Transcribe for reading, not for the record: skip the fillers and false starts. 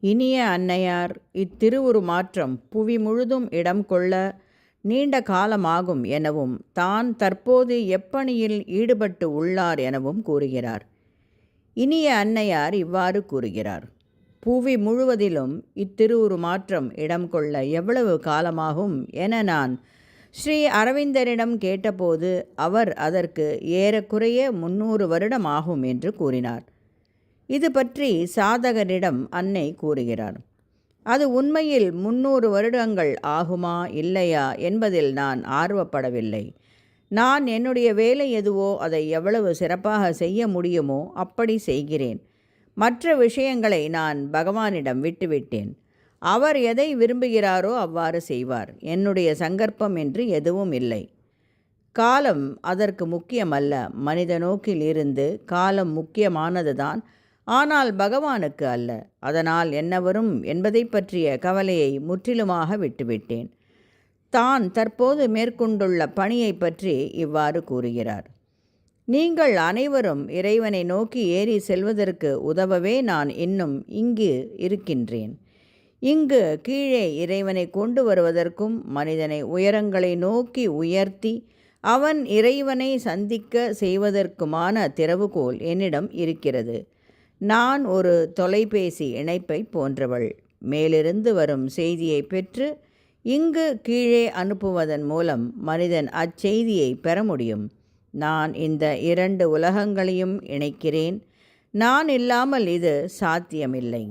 இனிய அன்னையார், இத்திருவுருமாற்றம் புவி முழுதும் இடம் கொள்ள நீண்ட காலமாகும் எனவும் தான் தற்போது எப்பணியில் ஈடுபட்டு உள்ளார் எனவும் கூறுகிறார். இனிய அன்னையார் இவ்வாறு கூறுகிறார்: புவி முழுவதிலும் இத்திருவுருமாற்றம் இடம் கொள்ள எவ்வளவு காலமாகும் என நான் ஸ்ரீ அரவிந்தரிடம் கேட்டபோது அவர் அதற்கு ஏறக்குறைய 300 வருடம் ஆகும் என்று கூறினார். இது பற்றி சாதகரிடம் அன்னை கூறுகிறார்: அது உண்மையில் 300 வருடங்கள் ஆகுமா இல்லையா என்பதில் நான் ஆர்வப்படவில்லை. நான் என்னுடைய வேலை எதுவோ அதை எவ்வளவு சிறப்பாக செய்ய முடியுமோ அப்படி செய்கிறேன். மற்ற விஷயங்களை நான் பகவானிடம் விட்டுவிட்டேன். அவர் எதை விரும்புகிறாரோ அவ்வாறு செய்வார். என்னுடைய சங்கற்பம் என்று எதுவும் இல்லை. காலம் அதற்கு முக்கியமல்ல. மனித நோக்கில் இருந்து காலம் முக்கியமானதுதான், ஆனால் பகவானுக்கு அல்ல. அதனால் என்ன வரும் என்பதை பற்றிய கவலையை முற்றிலுமாக விட்டுவிட்டேன். தான் தற்போது மேற்கொண்டுள்ள பணியை பற்றி இவ்வாறு கூறுகிறார்: நீங்கள் அனைவரும் இறைவனை நோக்கி ஏறி செல்வதற்கு உதவவே நான் இன்னும் இங்கு இருக்கின்றேன். இங்கு கீழே இறைவனை கொண்டு வருவதற்கும் மனிதனை உயரங்களை நோக்கி உயர்த்தி அவன் இறைவனை சந்திக்க செய்வதற்குமான திறவுகோல் என்னிடம் இருக்கிறது. நான் ஒரு தொலைபேசி இணைப்பை போன்றவள். மேலிருந்து வரும் செய்தியை பெற்று இங்கு கீழே அனுப்புவதன் மூலம் மனிதன் அச்செய்தியை பெற முடியும். நான் இந்த 2 உலகங்களையும் இணைக்கிறேன். நான் இல்லாமல் இது சாத்தியமில்லை.